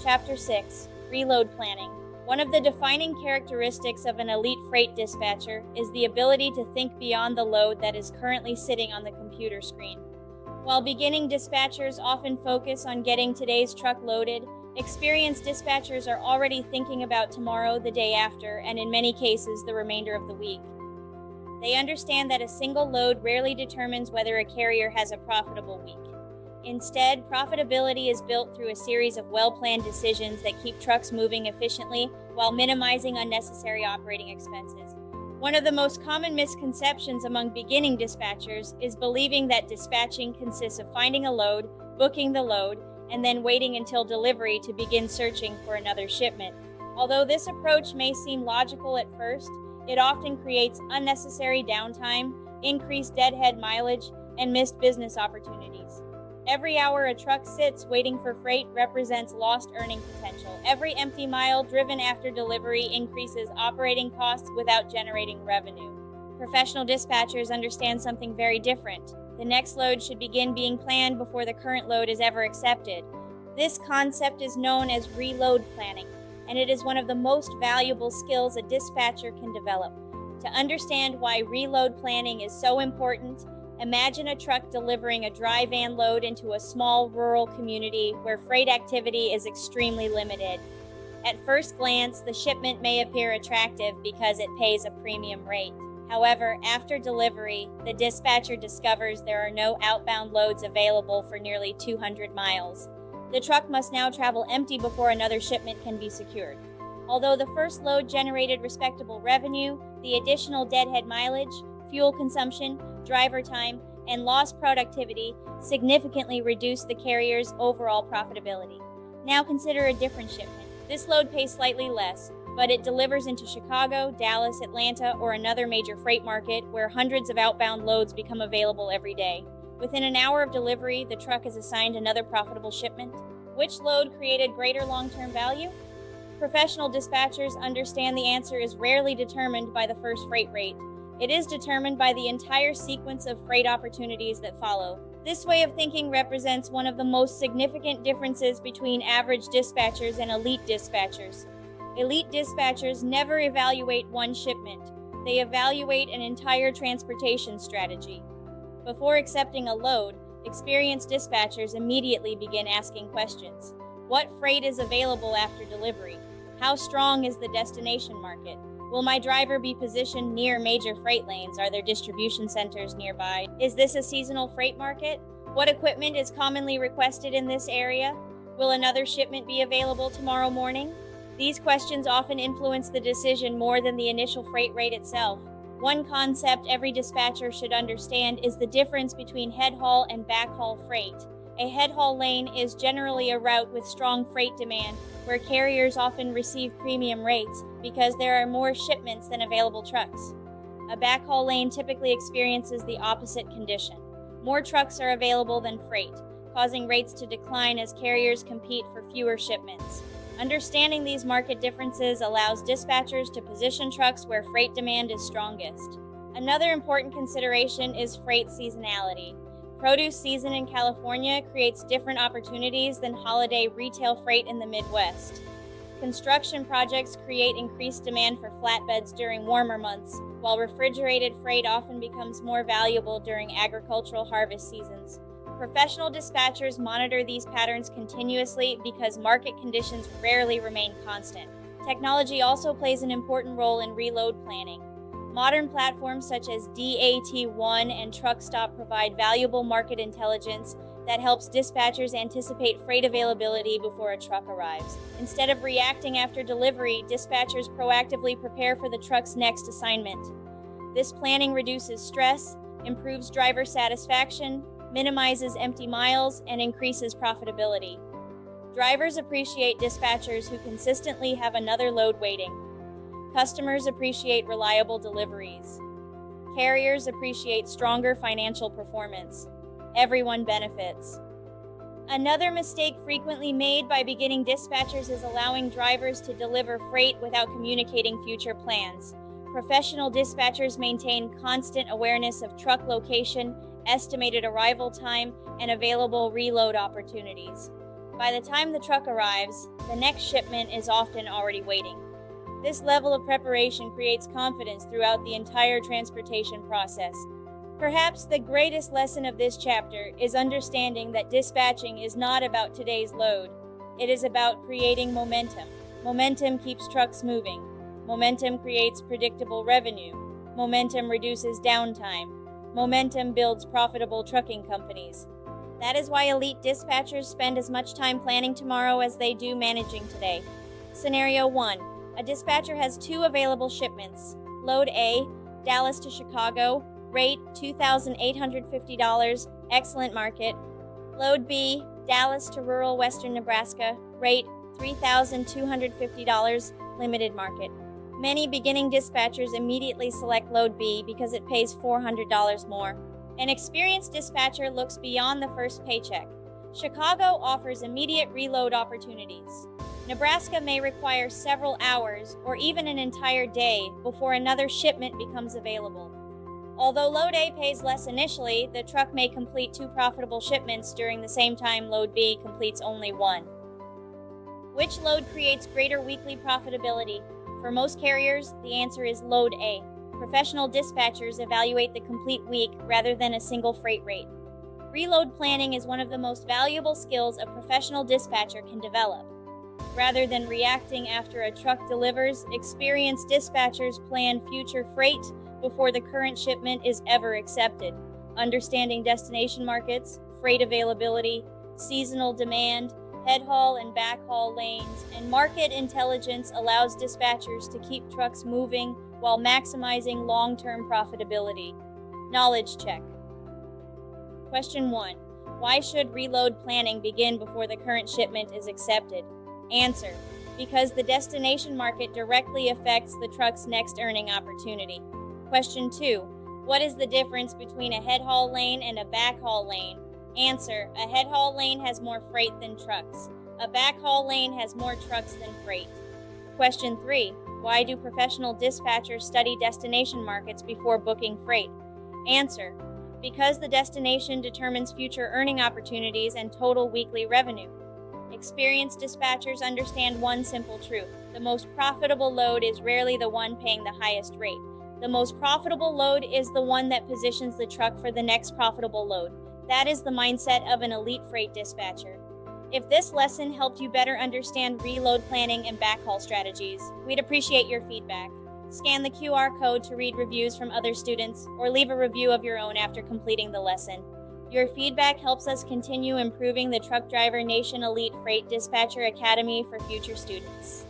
Chapter 6: Reload Planning. One of the defining characteristics of an elite freight dispatcher is the ability to think beyond the load that is currently sitting on the computer screen. While beginning dispatchers often focus on getting today's truck loaded, experienced dispatchers are already thinking about tomorrow, the day after, and in many cases, the remainder of the week. They understand that a single load rarely determines whether a carrier has a profitable week. Instead, profitability is built through a series of well-planned decisions that keep trucks moving efficiently while minimizing unnecessary operating expenses. One of the most common misconceptions among beginning dispatchers is believing that dispatching consists of finding a load, booking the load, and then waiting until delivery to begin searching for another shipment. Although this approach may seem logical at first, it often creates unnecessary downtime, increased deadhead mileage, and missed business opportunities. Every hour a truck sits waiting for freight represents lost earning potential. Every empty mile driven after delivery increases operating costs without generating revenue. Professional dispatchers understand something very different. The next load should begin being planned before the current load is ever accepted. This concept is known as reload planning, and it is one of the most valuable skills a dispatcher can develop. To understand why reload planning is so important, imagine a truck delivering a dry van load into a small rural community where freight activity is extremely limited. At first glance, the shipment may appear attractive because it pays a premium rate. However, after delivery, the dispatcher discovers there are no outbound loads available for nearly 200 miles. The truck must now travel empty before another shipment can be secured. Although the first load generated respectable revenue, the additional deadhead mileage, fuel consumption, driver time, and lost productivity significantly reduced the carrier's overall profitability. Now consider a different shipment. This load pays slightly less, but it delivers into Chicago, Dallas, Atlanta, or another major freight market where hundreds of outbound loads become available every day. Within an hour of delivery, the truck is assigned another profitable shipment. Which load created greater long-term value? Professional dispatchers understand the answer is rarely determined by the first freight rate. It is determined by the entire sequence of freight opportunities that follow. This way of thinking represents one of the most significant differences between average dispatchers and elite dispatchers. Elite dispatchers never evaluate one shipment. They evaluate an entire transportation strategy. Before accepting a load, experienced dispatchers immediately begin asking questions. What freight is available after delivery? How strong is the destination market? Will my driver be positioned near major freight lanes? Are there distribution centers nearby? Is this a seasonal freight market? What equipment is commonly requested in this area? Will another shipment be available tomorrow morning? These questions often influence the decision more than the initial freight rate itself. One concept every dispatcher should understand is the difference between head haul and back haul freight. A head haul lane is generally a route with strong freight demand, where carriers often receive premium rates because there are more shipments than available trucks. A backhaul lane typically experiences the opposite condition. More trucks are available than freight, causing rates to decline as carriers compete for fewer shipments. Understanding these market differences allows dispatchers to position trucks where freight demand is strongest. Another important consideration is freight seasonality. Produce season in California creates different opportunities than holiday retail freight in the Midwest. Construction projects create increased demand for flatbeds during warmer months, while refrigerated freight often becomes more valuable during agricultural harvest seasons. Professional dispatchers monitor these patterns continuously because market conditions rarely remain constant. Technology also plays an important role in reload planning. Modern platforms such as DAT1 and TruckStop provide valuable market intelligence that helps dispatchers anticipate freight availability before a truck arrives. Instead of reacting after delivery, dispatchers proactively prepare for the truck's next assignment. This planning reduces stress, improves driver satisfaction, minimizes empty miles, and increases profitability. Drivers appreciate dispatchers who consistently have another load waiting. Customers appreciate reliable deliveries. Carriers appreciate stronger financial performance. Everyone benefits. Another mistake frequently made by beginning dispatchers is allowing drivers to deliver freight without communicating future plans. Professional dispatchers maintain constant awareness of truck location, estimated arrival time, and available reload opportunities. By the time the truck arrives, the next shipment is often already waiting. This level of preparation creates confidence throughout the entire transportation process. Perhaps the greatest lesson of this chapter is understanding that dispatching is not about today's load. It is about creating momentum. Momentum keeps trucks moving. Momentum creates predictable revenue. Momentum reduces downtime. Momentum builds profitable trucking companies. That is why elite dispatchers spend as much time planning tomorrow as they do managing today. Scenario 1. A dispatcher has 2 available shipments. Load A, Dallas to Chicago, rate $2,850, excellent market. Load B, Dallas to rural western Nebraska, rate $3,250, limited market. Many beginning dispatchers immediately select Load B because it pays $400 more. An experienced dispatcher looks beyond the first paycheck. Chicago offers immediate reload opportunities. Nebraska may require several hours or even an entire day before another shipment becomes available. Although Load A pays less initially, the truck may complete 2 profitable shipments during the same time Load B completes only 1. Which load creates greater weekly profitability? For most carriers, the answer is Load A. Professional dispatchers evaluate the complete week rather than a single freight rate. Reload planning is one of the most valuable skills a professional dispatcher can develop. Rather than reacting after a truck delivers, experienced dispatchers plan future freight before the current shipment is ever accepted. Understanding destination markets, freight availability, seasonal demand, head haul and back haul lanes, and market intelligence allows dispatchers to keep trucks moving while maximizing long-term profitability. Knowledge check. Question 1. Why should reload planning begin before the current shipment is accepted? Answer. Because the destination market directly affects the truck's next earning opportunity. Question 2. What is the difference between a head haul lane and a back haul lane? Answer. A head haul lane has more freight than trucks. A back haul lane has more trucks than freight. Question 3. Why do professional dispatchers study destination markets before booking freight? Answer. Because the destination determines future earning opportunities and total weekly revenue. Experienced dispatchers understand one simple truth. The most profitable load is rarely the one paying the highest rate. The most profitable load is the one that positions the truck for the next profitable load. That is the mindset of an elite freight dispatcher. If this lesson helped you better understand reload planning and backhaul strategies, we'd appreciate your feedback. Scan the QR code to read reviews from other students, or leave a review of your own after completing the lesson. Your feedback helps us continue improving the Truck Driver Nation Elite Freight Dispatcher Academy for future students.